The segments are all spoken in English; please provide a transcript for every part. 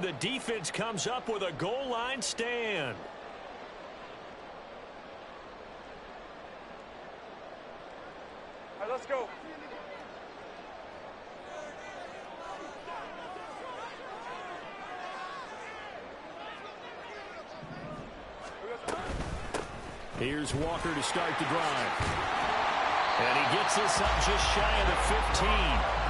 And the defense comes up with a goal line stand. All right, let's go. Here's Walker to start the drive. And he gets this up just shy of the 15.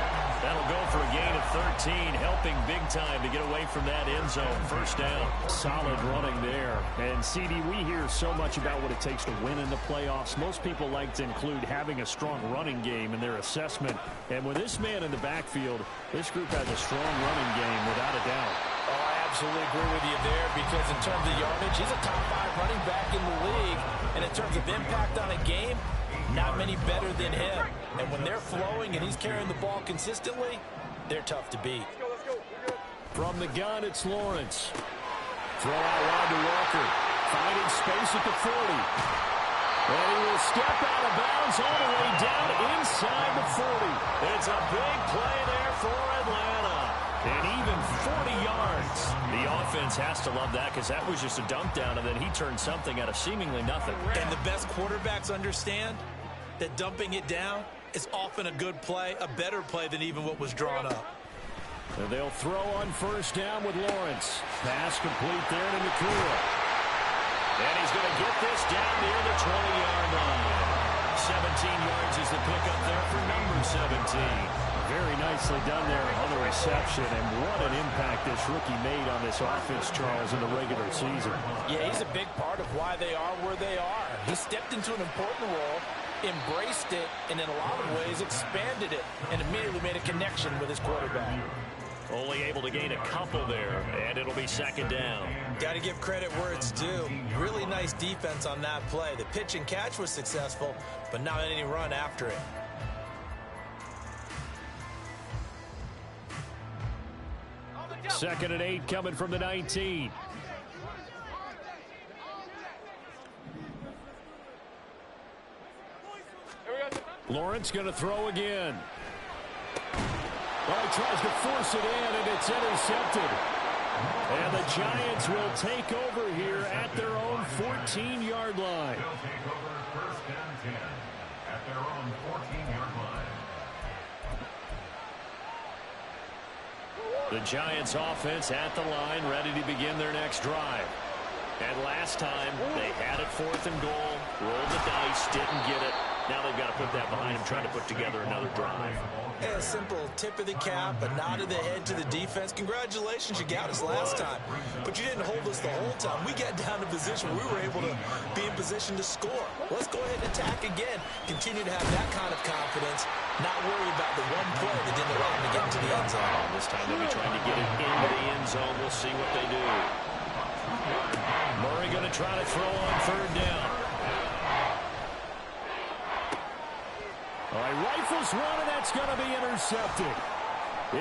That'll go for a gain of 13, helping big time to get away from that end zone. First down. Solid running there. And, CD, we hear so much about what it takes to win in the playoffs. Most people like to include having a strong running game in their assessment. And with this man in the backfield, this group has a strong running game without a doubt. Oh, I absolutely agree with you there because in terms of yardage, he's a top 5 running back in the league. And in terms of impact on a game, not many better than him. And when they're flowing and he's carrying the ball consistently, they're tough to beat. Let's go. From the gun, it's Lawrence. Throw out wide to Walker. Finding space at the 40. And he will step out of bounds all the way down inside the 40. It's a big play there for Atlanta. And even 40 yards. The offense has to love that because that was just a dump down, and then he turned something out of seemingly nothing. And the best quarterbacks understand that dumping it down is often a good play, a better play than even what was drawn up. And they'll throw on first down with Lawrence. Pass complete there to Nakua. And he's going to get this down near the 20-yard line. 17 yards is the pickup there for number 17. Very nicely done there on the reception, and what an impact this rookie made on this offense, Charles, in the regular season. Yeah, he's a big part of why they are where they are. He stepped into an important role, embraced it, and in a lot of ways expanded it, and immediately made a connection with his quarterback. Only able to gain a couple there, and it'll be second down. Got to give credit where it's due. Really nice defense on that play. The pitch and catch was successful, but not any run after it. Second and 8 coming from the 19. Lawrence going to throw again. Well, he tries to force it in, and it's intercepted. And the Giants will take over here at their own 14-yard line. They'll take over first and 10 at their own 14-yard line. The Giants offense at the line, ready to begin their next drive. And last time, they had it 4th and goal, rolled the dice, didn't get it. Now they've got to put that behind them, trying to put together another drive. Yeah, a simple tip of the cap, a nod of the head to the defense. Congratulations, you got us last time. But you didn't hold us the whole time. We got down to position where we were able to be in position to score. Let's go ahead and attack again. Continue to have that kind of confidence, not worry about the one play that didn't allow them to get into the end zone. This time they'll be trying to get it into the end zone. We'll see what they do. Murray going to try to throw on third down. All right, rifles one, and that's going to be intercepted.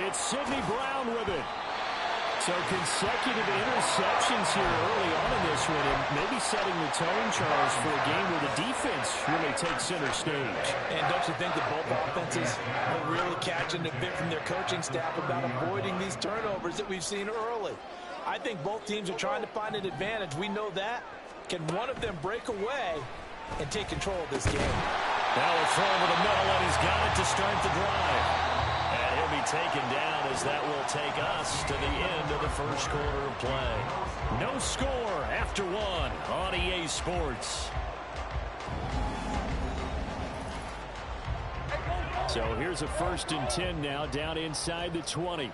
It's Sidney Brown with it. So consecutive interceptions here early on in this one, and maybe setting the tone, Charles, for a game where the defense really takes center stage. And don't you think that both offenses are really catching a bit from their coaching staff about avoiding these turnovers that we've seen early? I think both teams are trying to find an advantage. We know that. Can one of them break away and take control of this game? Now a throw over the middle, and he's got it to start the drive. And he'll be taken down as that will take us to the end of the first quarter of play. No score after one on EA Sports. So here's a 1st and 10 now, down inside the 20.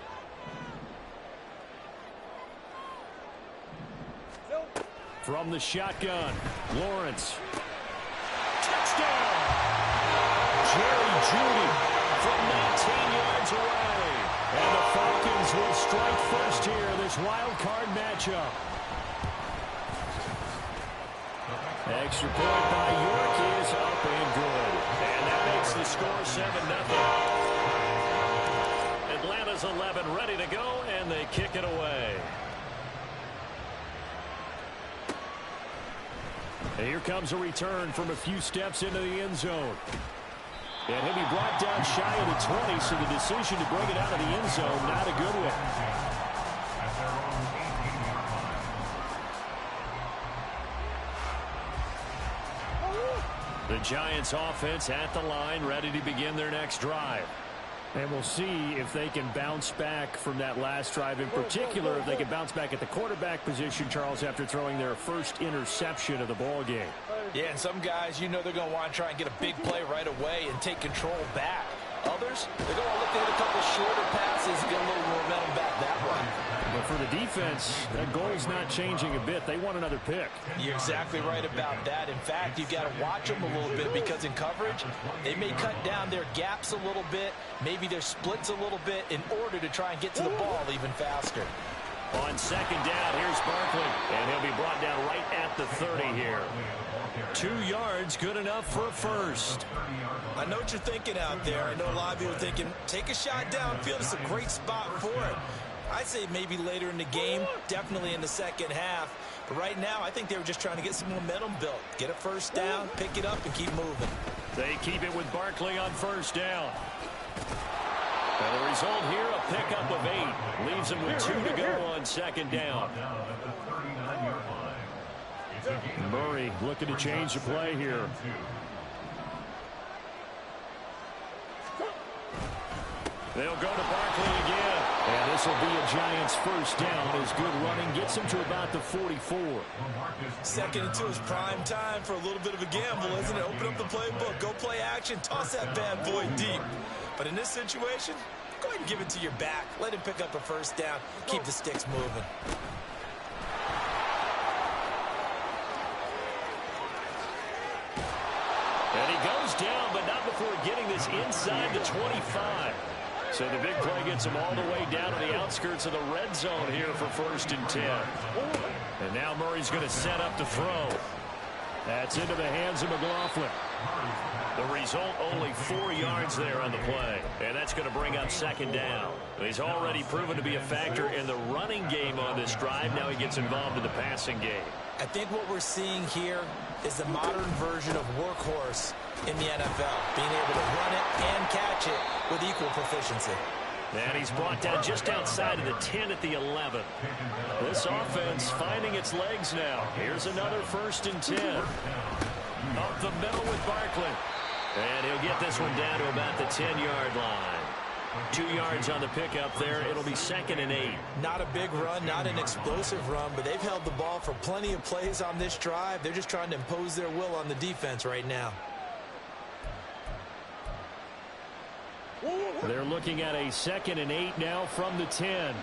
From the shotgun, Lawrence. Touchdown! Jerry Jeudy from 19 yards away. And the Falcons will strike first here, this wild card matchup. Extra point by York is up and good. And that makes the score 7-0. Atlanta's 11 ready to go, and they kick it away. And here comes a return from a few steps into the end zone. And he'll be brought down shy of the 20, so the decision to bring it out of the end zone, not a good one. The Giants offense at the line, ready to begin their next drive. And we'll see if they can bounce back from that last drive, in particular if they can bounce back at the quarterback position, Charles, after throwing their first interception of the ball game. Yeah, and some guys, you know they're going to want to try and get a big play right away and take control back. Others, they're going to look to hit a couple shorter passes and get a little momentum back that way. But for the defense, that goal's not changing a bit. They want another pick. You're exactly right about that. In fact, you've got to watch them a little bit because in coverage, they may cut down their gaps a little bit, maybe their splits a little bit in order to try and get to the ball even faster. On second down, here's Barkley, and he'll be brought down right at the 30 here. 2 yards, good enough for a first. I know what you're thinking out there. I know a lot of people are thinking, take a shot downfield. It's a great spot for it. I'd say maybe later in the game, definitely in the second half. But right now, I think they were just trying to get some momentum built. Get a first down, pick it up, and keep moving. They keep it with Barkley on first down. And the result here, a pickup of 8. Leaves them with 2 to go on second down. Murray looking to change the play here. They'll go to Barkley again. And this will be a Giants first down as good running gets them to about the 44. Second and 2 is prime time for a little bit of a gamble, isn't it? Open up the playbook, go play action, toss that bad boy deep. But in this situation, go ahead and give it to your back. Let him pick up a first down. Keep the sticks moving. And he goes down, but not before getting this inside the 25. So the big play gets him all the way down to the outskirts of the red zone here for first and 10. And now Murray's going to set up to throw. That's into the hands of McLaughlin. The result, only 4 yards there on the play. And that's going to bring up second down. He's already proven to be a factor in the running game on this drive. Now he gets involved in the passing game. I think what we're seeing here is the modern version of workhorse in the NFL, being able to run it and catch it with equal proficiency. And he's brought down just outside of the 10 at the 11. This offense finding its legs now. Here's another first and 10. Up the middle with Barkley. And he'll get this one down to about the 10-yard line. 2 yards on the pickup there. It'll be second and 8. Not a big run, not an explosive run, but they've held the ball for plenty of plays on this drive. They're just trying to impose their will on the defense right now. They're looking at a second and 8 now from the 10.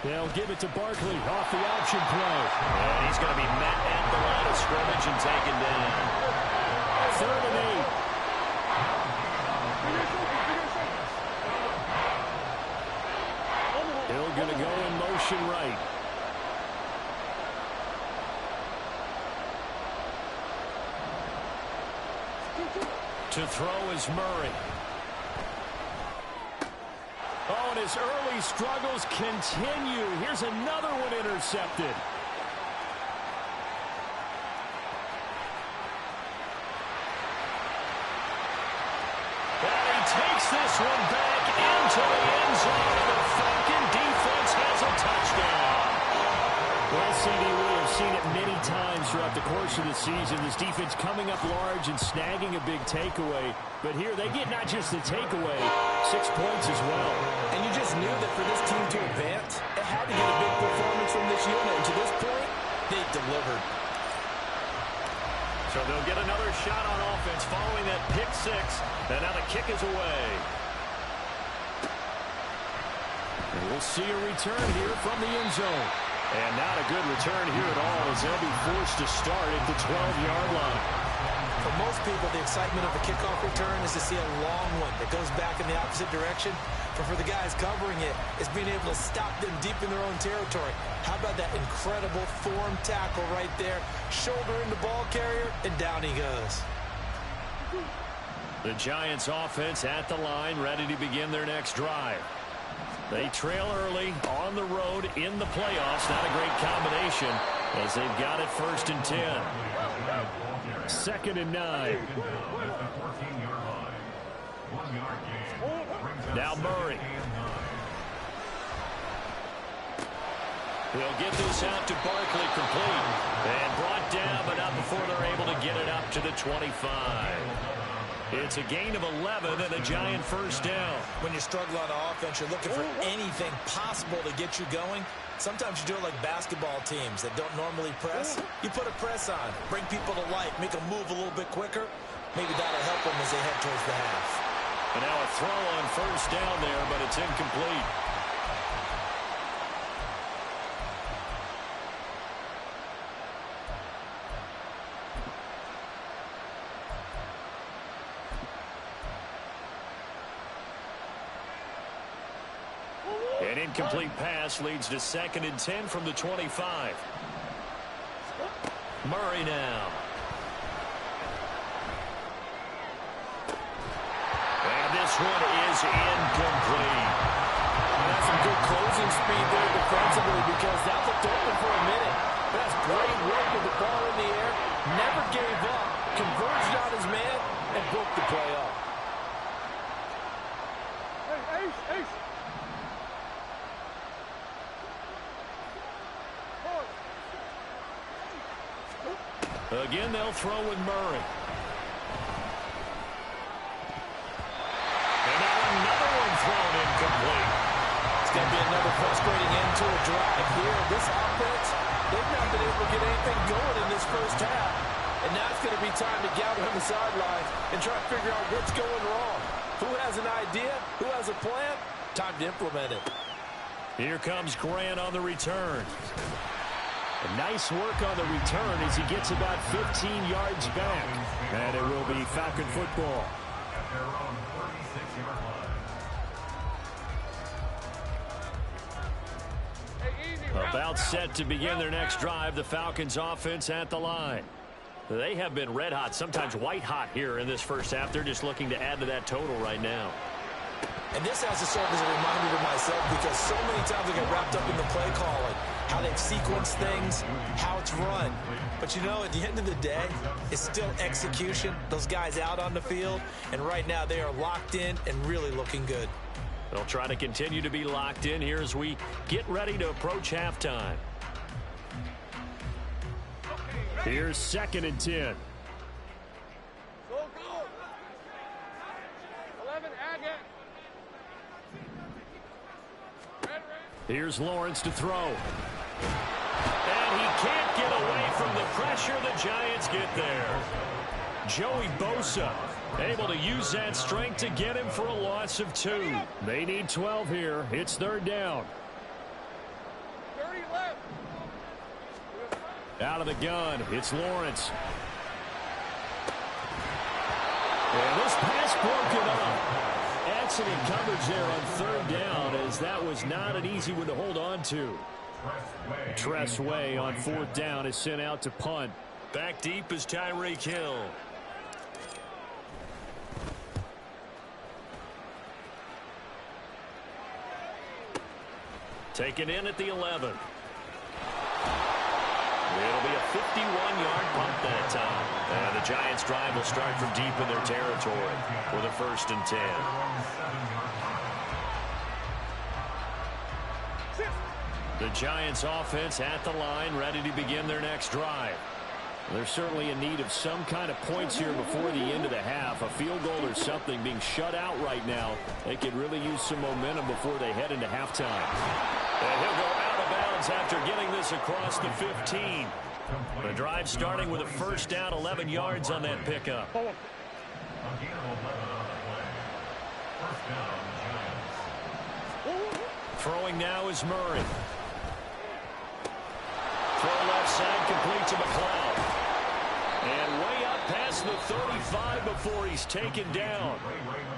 They'll give it to Barkley off the option play. And he's going to be met at the line of scrimmage and taken down. Third and 8. Hill going to go in motion right. To throw is Murray. Oh, and his early struggles continue. Here's another one intercepted. And he takes this one back into the end zone. The Falcon defense has a touchdown. Well, CD, we have seen it many times throughout the course of the season. This defense coming up large and snagging a big takeaway. But here they get not just the takeaway, 6 points as well. And you just knew that for this team to advance, it had to get a big performance from this unit. And to this point, they delivered. So they'll get another shot on offense following that pick 6. And now the kick is away. And we'll see a return here from the end zone. And not a good return here at all as they'll be forced to start at the 12-yard line. For most people, the excitement of a kickoff return is to see a long one that goes back in the opposite direction. But for the guys covering it, it's being able to stop them deep in their own territory. How about that incredible form tackle right there? Shoulder in the ball carrier, and down he goes. The Giants offense at the line, ready to begin their next drive. They trail early on the road in the playoffs. Not a great combination as they've got it first and 10. Second and 9. Now Murray. He'll get this out to Barkley complete. And brought down, but not before they're able to get it up to the 25. It's a gain of 11 and a Giant first down. When you struggle on offense, you're looking for anything possible to get you going. Sometimes you do it like basketball teams that don't normally press. You put a press on, bring people to life, make them move a little bit quicker. Maybe that'll help them as they head towards the half. And now a throw on first down there, but it's incomplete. An incomplete pass leads to 2nd and 10 from the 25. Murray now. And this one is incomplete. That's some good closing speed there defensively because that looked open for a minute. That's great work with the ball in the air. Never gave up. Converged on his man and broke the play up. Hey, Ace, Ace. Again, they'll throw with Murray. And now another one thrown incomplete. It's going to be another frustrating end to a drive here. This offense, they've not been able to get anything going in this first half. And now it's going to be time to gather on the sidelines and try to figure out what's going wrong. Who has an idea? Who has a plan? Time to implement it. Here comes Grant on the return. Nice work on the return as he gets about 15 yards back. And it will be Falcon football. At their own 36-yard line. About set to begin their next drive, the Falcons offense at the line. They have been red hot, sometimes white hot here in this first half. They're just looking to add to that total right now. And this has to serve as a reminder to myself because so many times I get wrapped up in the play calling, how they've sequenced things, how it's run. But, you know, at the end of the day, it's still execution. Those guys out on the field, and right now they are locked in and really looking good. They'll try to continue to be locked in here as we get ready to approach halftime. Here's 2nd and 10. Go, go. 11, Agate. Here's Lawrence to throw. And he can't get away from the pressure. The Giants get there. Joey Bosa able to use that strength to get him for a loss of 2. They need 12 here. It's 3rd down. 30 left. Out of the gun, it's Lawrence. And this pass broken up. Excellent coverage there on 3rd down, as that was not an easy one to hold on to. Tress Way on 4th down is sent out to punt. Back deep is Tyreek Hill. Taken in at the 11. It'll be a 51-yard punt that time. And the Giants' drive will start from deep in their territory with a 1st and 10. The Giants' offense at the line, ready to begin their next drive. They're certainly in need of some kind of points here before the end of the half. A field goal or something. Being shut out right now, they could really use some momentum before they head into halftime. And he'll go out of bounds after getting this across the 15. The drive starting with a 1st down, 11 yards on that pickup. Throwing now is Murray. Throw left side, complete to McLeod. And way up past the 35 before he's taken down.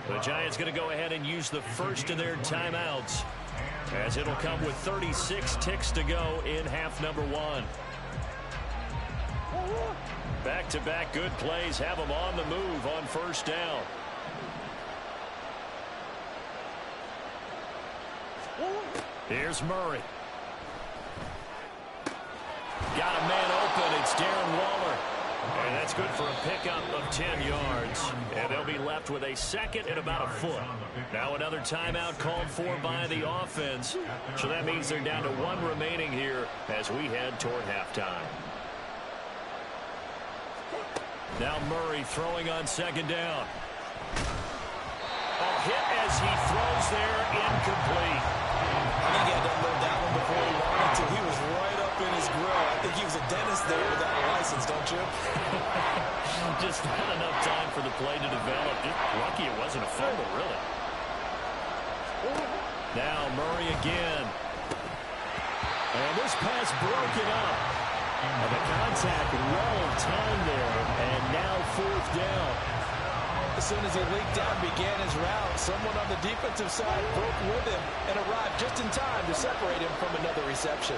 The Giants going to go ahead and use the first of their timeouts, as it'll come with 36 ticks to go in half number 1. Back-to-back good plays have them on the move on 1st down. Here's Murray. Got a man open. It's Darren Waller. And that's good for a pickup of 10 yards. And they'll be left with a second and about a foot. Now another timeout called for by the offense. So that means they're down to one remaining here as we head toward halftime. Now Murray throwing on second down. A hit as he throws there, incomplete. I think he had to unload that one before he wanted to. He was right up in his grill. I think he was a dentist there without a license, don't you? Just not enough time for the play to develop. Just lucky it wasn't a fumble, really. Now Murray again. And this pass broken up. And the contact well timed there. And now fourth down. As soon as he leaked down, began his route, someone on the defensive side broke with him and arrived just in time to separate him from another reception.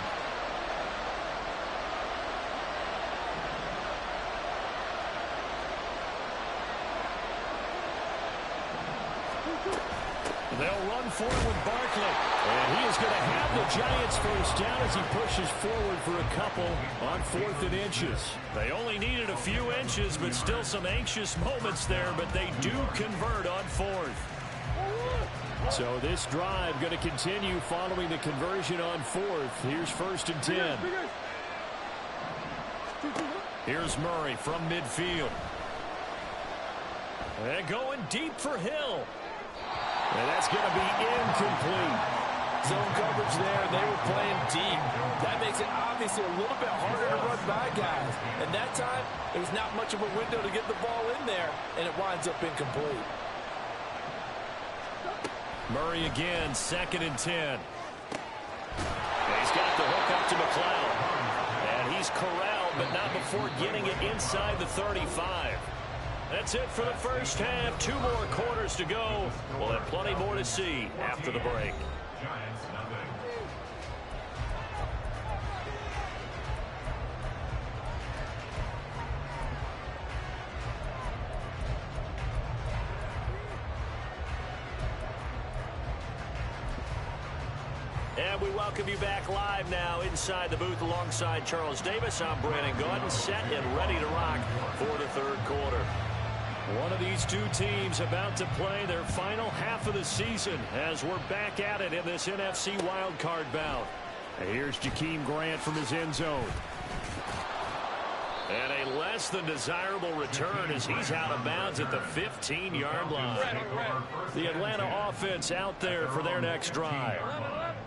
They'll run for it with Barkley. And he is going to have the Giants first down as he pushes forward for a couple on 4th and inches. They only needed a few inches, but still some anxious moments there, but they do convert on 4th. So this drive going to continue following the conversion on 4th. Here's 1st and 10. Here's Murray from midfield. And going deep for Hill. And that's going to be incomplete. Zone coverage there. They were playing deep. That makes it obviously a little bit harder to run by guys. And that time, there was not much of a window to get the ball in there, and it winds up incomplete. Murray again, 2nd and 10. He's got the hook up to McLeod. And he's corralled, but not before getting it inside the 35. That's it for the first half. 2 more quarters to go. We'll have plenty more to see after the break. Giants nothing. And we welcome you back live now inside the booth alongside Charles Davis. I'm Brandon Gaudin, set and ready to rock for the 3rd quarter. One of these two teams about to play their final half of the season as we're back at it in this NFC wildcard bout. And here's Jakeem Grant from his end zone. And a less than desirable return as he's out of bounds at the 15-yard line. The Atlanta offense out there for their next drive.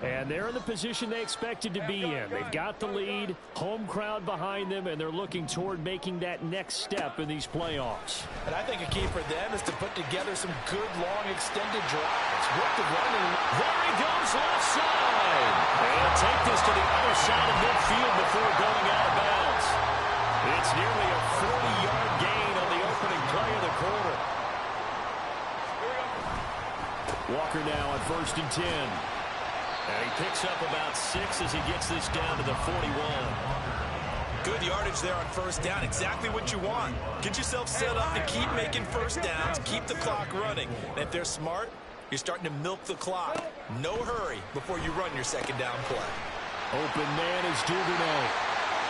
And they're in the position they expected to be in. They've got the lead, home crowd behind them, and they're looking toward making that next step in these playoffs. And I think a key for them is to put together some good, long, extended drives. With the running. There he goes left side. And take this to the other side of midfield before going out of bounds. It's nearly a 40-yard gain on the opening play of the quarter. Walker now on 1st and 10. And he picks up about 6 as he gets this down to the 41. Good yardage there on 1st down. Exactly what you want. Get yourself set up to keep making 1st downs, keep the clock running. And if they're smart, you're starting to milk the clock. No hurry before you run your 2nd down play. Open man is Duvernay.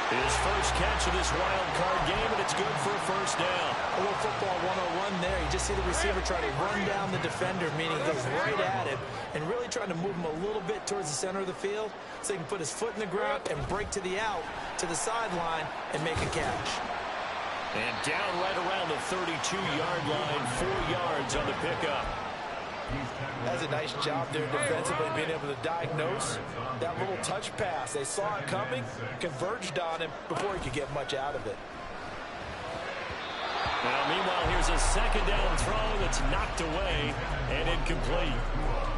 His first catch of this wild card game, and it's good for a 1st down. A little football 101 there. You just see the receiver try to run down the defender, meaning he goes right at him, and really trying to move him a little bit towards the center of the field so he can put his foot in the ground and break to the out, to the sideline, and make a catch. And down right around the 32-yard line, 4 yards on the pickup. That's a nice job there defensively, being able to diagnose that little touch pass. They saw it coming, converged on him before he could get much out of it. Now, meanwhile, here's a 2nd down throw that's knocked away and incomplete.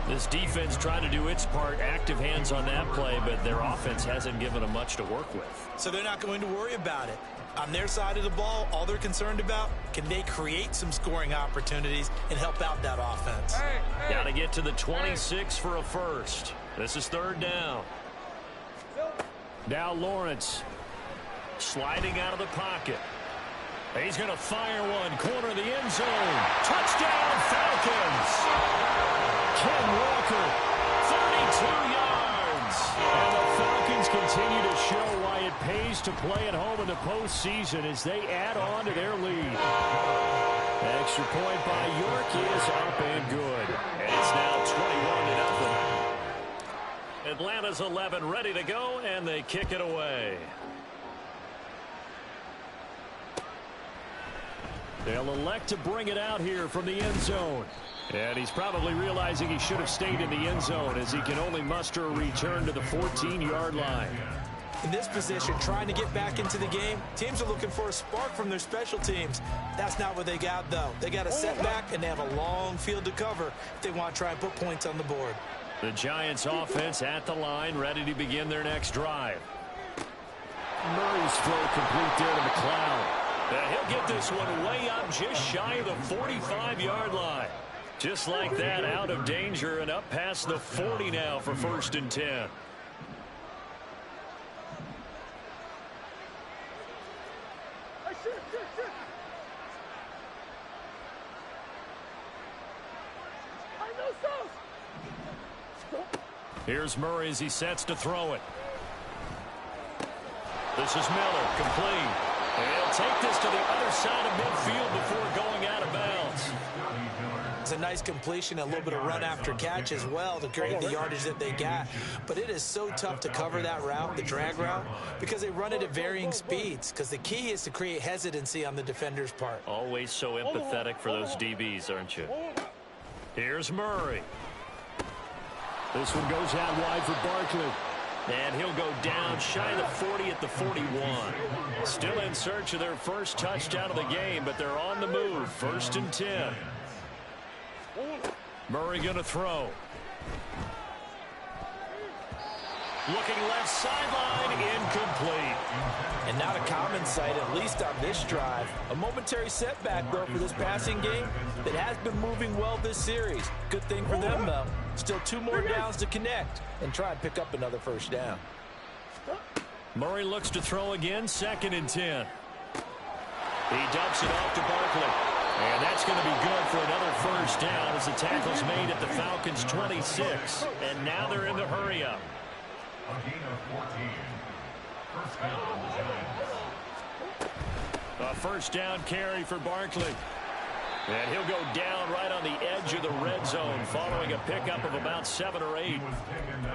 This defense trying to do its part, active hands on that play, but their offense hasn't given them much to work with. So they're not going to worry about it. On their side of the ball, all they're concerned about, can they create some scoring opportunities and help out that offense? Got to get to the 26 for a 1st. This is 3rd down. Now Lawrence sliding out of the pocket. He's going to fire one, corner of the end zone. Touchdown, Falcons. Ken Walker, 32 yards. And the Falcons continue to show why it pays chance to play at home in the postseason as they add on to their lead. Extra point by York is up and good. And it's now 21-0. Atlanta's 11 ready to go, and they kick it away. They'll elect to bring it out here from the end zone. And he's probably realizing he should have stayed in the end zone as he can only muster a return to the 14-yard line. In this position, trying to get back into the game, teams are looking for a spark from their special teams. That's not what they got, though. They got a setback, and they have a long field to cover if they want to try and put points on the board. The Giants offense at the line, ready to begin their next drive. Murray's throw complete there to McLeod. He'll get this one way up just shy of the 45-yard line. Just like that, out of danger and up past the 40 now for 1st and 10. Here's Murray as he sets to throw it. This is Miller, complete. And he'll take this to the other side of midfield before going out of bounds. It's a nice completion, a little bit of run after catch as well to create the yardage that they got. But it is so tough to cover that route, the drag route, because they run it at varying speeds. Because the key is to create hesitancy on the defender's part. Always so empathetic for those DBs, aren't you? Here's Murray. This one goes out wide for Barkley. And he'll go down shy of the 40 at the 41. Still in search of their first touchdown of the game, but they're on the move. 1st and 10. Murray going to throw. Looking left sideline, incomplete. And not a common sight, at least on this drive. A momentary setback, though, for this passing game that has been moving well this series. Good thing for them, though. Still 2 more downs to connect and try and pick up another first down. Murray looks to throw again, 2nd and 10. He dumps it off to Barkley. And that's going to be good for another first down as the tackle's made at the Falcons' 26. And now they're in the hurry-up. A gain of 14. First down, Giants. A first down carry for Barkley. And he'll go down right on the edge of the red zone following a pickup of about 7 or 8.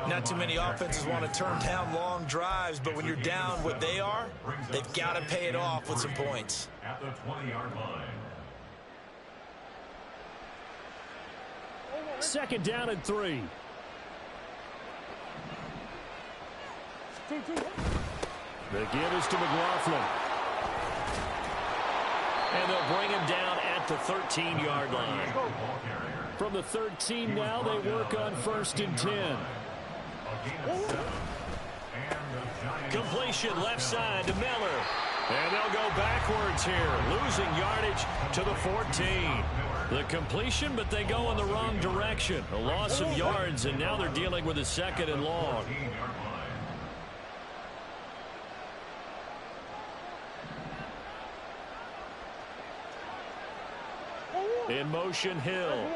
Not too many offenses want to turn down long drives, but when you're down what they are, they've got to pay it off with some points. At the 20-yard line. 2nd down and 3. The give is to McLaughlin. And they'll bring him down at the 13-yard line. From the 13 now, they work on 1st and 10. Completion left side to Miller. And they'll go backwards here, losing yardage to the 14. The completion, but they go in the wrong direction. A loss of yards, and now they're dealing with a 2nd and long. In motion, Hill.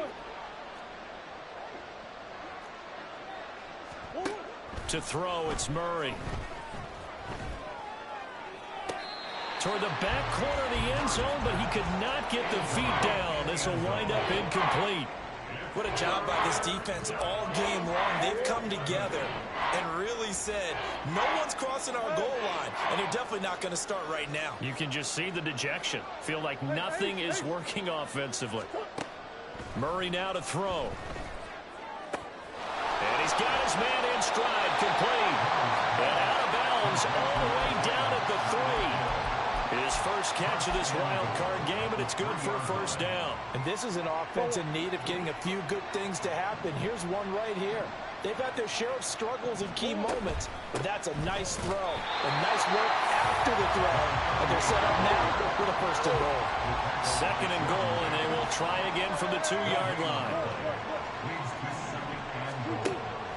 To throw, it's Murray. Toward the back corner of the end zone, but he could not get the feet down. This will wind up incomplete. What a job by this defense all game long. They've come together and really said, no one's crossing our goal line, and they're definitely not going to start right now. You can just see the dejection. Feel like nothing is working offensively. Murray now to throw. And he's got his man in stride, complete. And out of bounds all the way down at the 3. His first catch of this wild card game, and it's good for a first down. And this is an offense in need of getting a few good things to happen. Here's one right here. They've had their share of struggles in key moments, but that's a nice throw. And nice work after the throw. And they're set up now with a 1st and goal. 2nd and goal, and they will try again from the 2-yard line.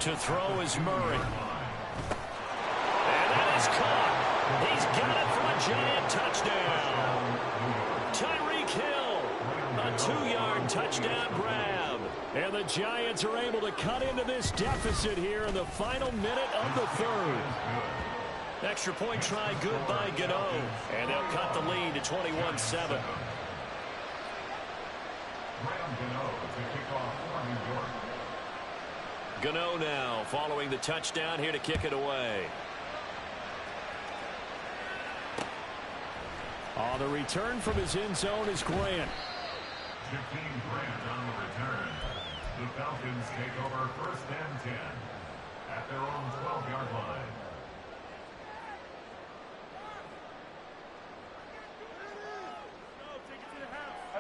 To throw is Murray. And that is caught. He's got it for a giant touchdown. Tyreek Hill, a 2-yard touchdown grab. And the Giants are able to cut into this deficit here in the final minute of the 3rd. Extra point try good by Gano. And they'll cut the lead to 21-7. Gano now following the touchdown here to kick it away. On the return from his end zone is Grant. Jakeem Grant on the return. The Falcons take over first and 10 at their own 12-yard line.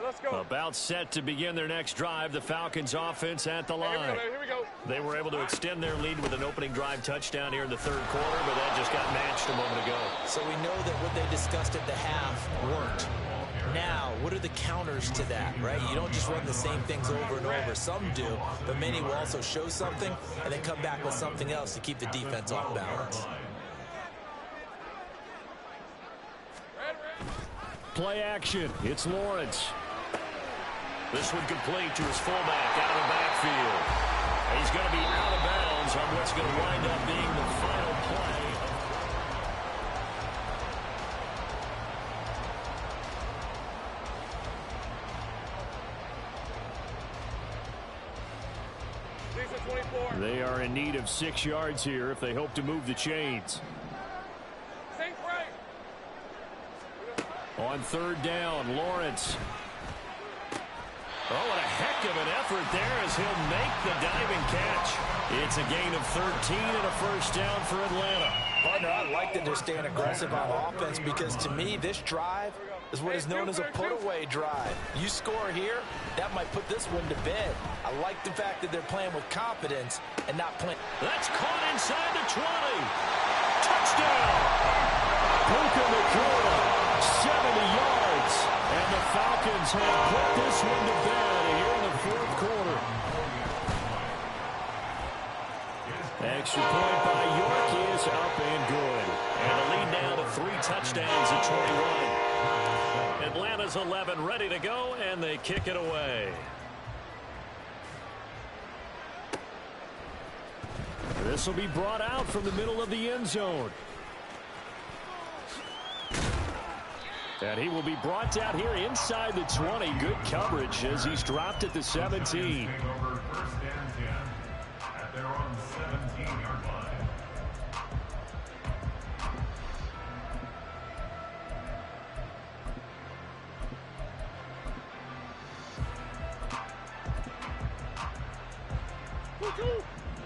Let's go. About set to begin their next drive. The Falcons offense at the line. Here we go. They were able to extend their lead with an opening drive touchdown here in the third quarter, but that just got matched a moment ago. So we know that what they discussed at the half worked. Now, what are the counters to that, right? You don't just run the same things over and over. Some do, but many will also show something and then come back with something else to keep the defense off balance. Play action. It's Lawrence. This one complete to his fullback out of the backfield. He's going to be out of bounds on what's going to wind up being the final play. They are in need of 6 yards here if they hope to move the chains. On third down, Lawrence. Oh, what a heck of an effort there as he'll make the diving catch. It's a gain of 13 and a first down for Atlanta. Partner, I like that they're staying aggressive on offense because to me, this drive is what is known as a put-away drive. You score here, that might put this one to bed. I like the fact that they're playing with confidence and not playing. That's caught inside the 20. Touchdown! Puka Nacua, 70 yards. And the Falcons have put this one to bed here in the fourth quarter. Extra point by York is up and good. And the lead now to 3 touchdowns at 21. Atlanta's 11 ready to go, and they kick it away. This will be brought out from the middle of the end zone. And he will be brought out here inside the 20. Good coverage as he's dropped at the 17. Over first and 10 at their own 17-yard line.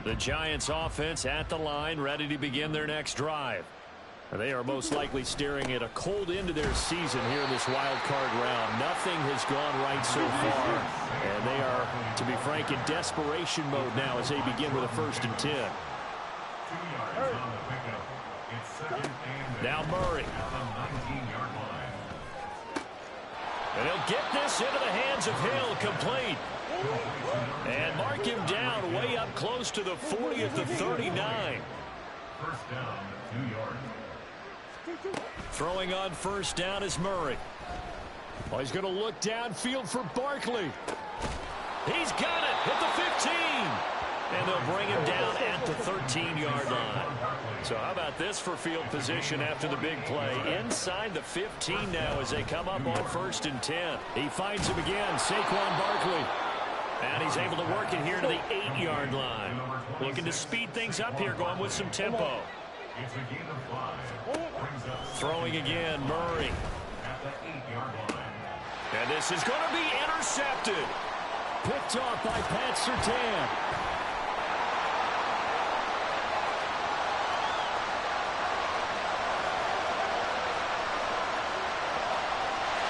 The Giants offense at the line, ready to begin their next drive. They are most likely staring at a cold end to their season here in this wild card round. Nothing has gone right so far, and they are, to be frank, in desperation mode now as they begin with a first and 10. 2 yards on the pickup. It's second and Now Murray. at the 19-yard line. And he'll get this into the hands of Hill, complete. And mark him down way up close to the 40 at the 39. First down, 2 yards. Throwing on first down is Murray. Oh, he's going to look downfield for Barkley. He's got it at the 15. And they'll bring him down at the 13-yard line. So how about this for field position after the big play? Inside the 15 now as they come up on first and 10. He finds him again, Saquon Barkley. And he's able to work it here to the 8-yard line. Looking to speed things up here, going with some tempo. It's a gain of 5. Brings up Throwing again, Murray. at the 8-yard line. And this is going to be intercepted. Picked off by Pat Surtain.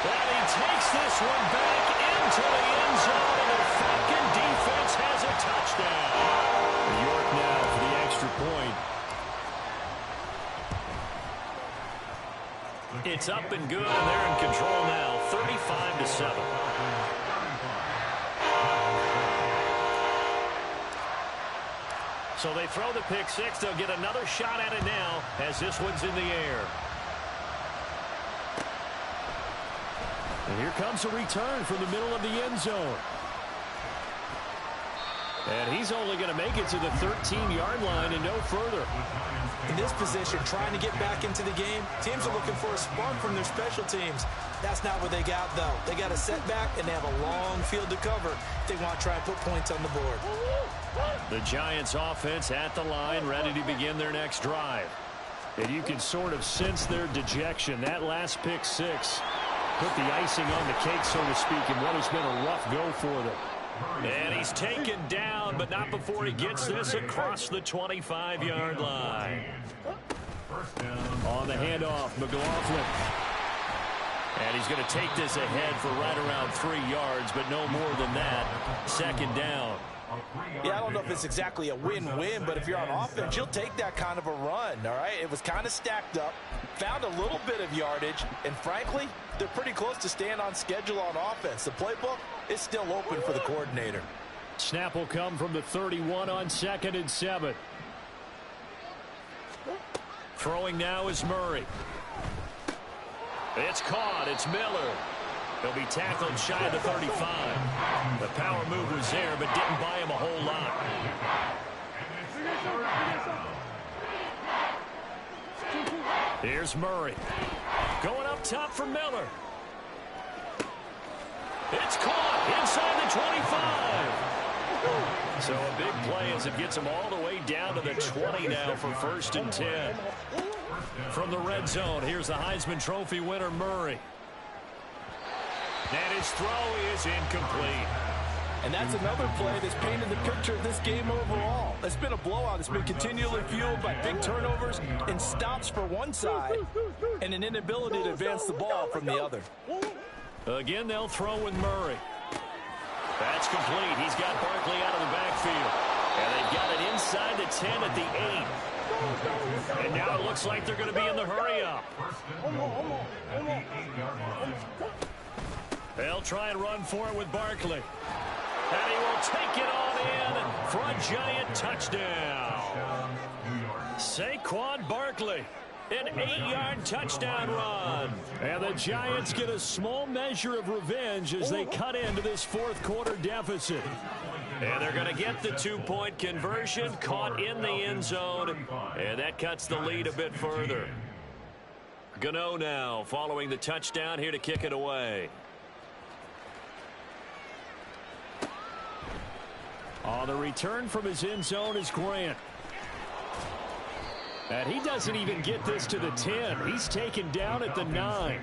And he takes this one back into the end zone, and the Falcon defense has a touchdown. York now for the extra point. It's up and good, and they're in control now, 35-7. So they throw the pick six. They'll get another shot at it now as this one's in the air. And here comes a return from the middle of the end zone. And he's only going to make it to the 13-yard line and no further. In this position, trying to get back into the game, teams are looking for a spark from their special teams. That's not what they got, though. They got a setback, and they have a long field to cover if they want to try and put points on the board. The Giants offense at the line, ready to begin their next drive. And you can sort of sense their dejection. That last pick six put the icing on the cake, so to speak, in what has been a rough go for them. And he's taken down, but not before he gets this across the 25-yard line. On the handoff, McLaughlin. And he's going to take this ahead for right around 3 yards, but no more than that. Second down. Yeah, I don't know if it's exactly a win-win, but if you're on offense, you'll take that kind of a run, all right? It was kind of stacked up, found a little bit of yardage, and frankly, they're pretty close to staying on schedule on offense. The playbook is still open for the coordinator. Snap will come from the 31 on 2nd and 7. Throwing now is Murray. It's caught. It's Miller. He'll be tackled shy of the 35. The power move was there, but didn't buy him a whole lot. Here's Murray. Going up top for Miller. It's caught inside the 25. So a big play as it gets him all the way down to the 20 now for 1st and 10. From the red zone, here's the Heisman Trophy winner, Murray. And his throw is incomplete. And that's another play that's painted the picture of this game overall. It's been a blowout. It's been continually fueled by big turnovers and stops for one side and an inability to advance the ball from the other. Again, they'll throw with Murray. That's complete. He's got Barkley out of the backfield. And they've got it inside the 10 at the 8. And now it looks like they're going to be in the hurry-up. They'll try and run for it with Barkley. And he will take it on in for a Giant touchdown. Saquon Barkley, an 8-yard touchdown run. And the Giants get a small measure of revenge as they cut into this fourth quarter deficit. And they're going to get the 2-point conversion, caught in the end zone. And that cuts the lead a bit further. Gano now following the touchdown here to kick it away. On the return from his end zone is Grant. And he doesn't even get this to the 10. He's taken down at the 9.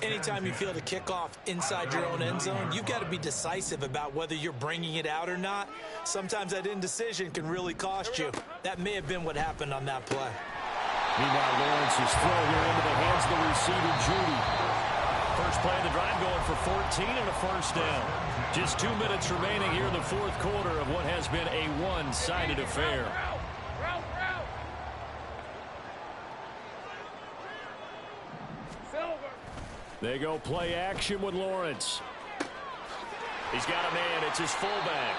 Anytime you feel the kickoff inside your own end zone, you've got to be decisive about whether you're bringing it out or not. Sometimes that indecision can really cost you. That may have been what happened on that play. Meanwhile, Lawrence is thrown here into the hands of the receiver, Judy. First play of the drive going for 14 and a first down. Just 2 minutes remaining here in the fourth quarter of what has been a one-sided affair. They go play action with Lawrence. He's got a man. It's his fullback.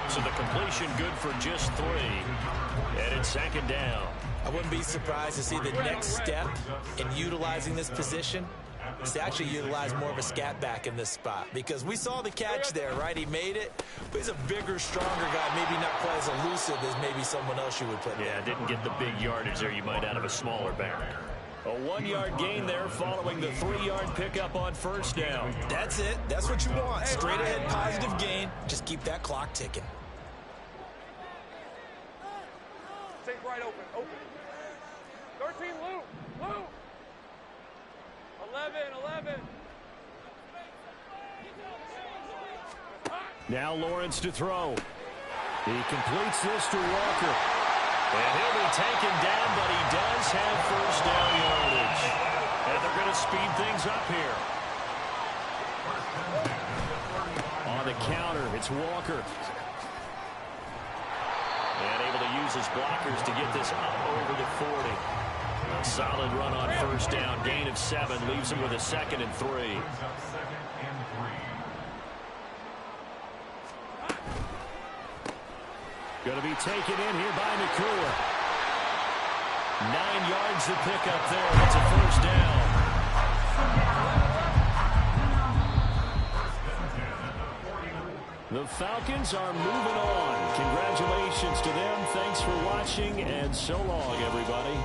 So the completion good for just 3. And it's 2nd down. I wouldn't be surprised to see the next step in utilizing this position is to actually utilize more of a scat back in this spot, because we saw the catch there, right? He made it, but he's a bigger, stronger guy, maybe not quite as elusive as maybe someone else you would put there. Yeah, didn't get the big yardage there you might out of a smaller back. A 1-yard gain there following the 3-yard pickup on first down. That's it. That's what you want. Straight ahead positive gain. Just keep that clock ticking. Take right open. 13, Lou. 11. Now Lawrence to throw. He completes this to Walker. And he'll be taken down, but he does have first down yardage. And they're going to speed things up here. On the counter, it's Walker. And able to use his blockers to get this up over the 40. A solid run on first down. Gain of 7 leaves him with a 2nd and 3. Going to be taken in here by Nakua. 9 yards to pick up there. It's a first down. The Falcons are moving on. Congratulations to them. Thanks for watching, and so long, everybody.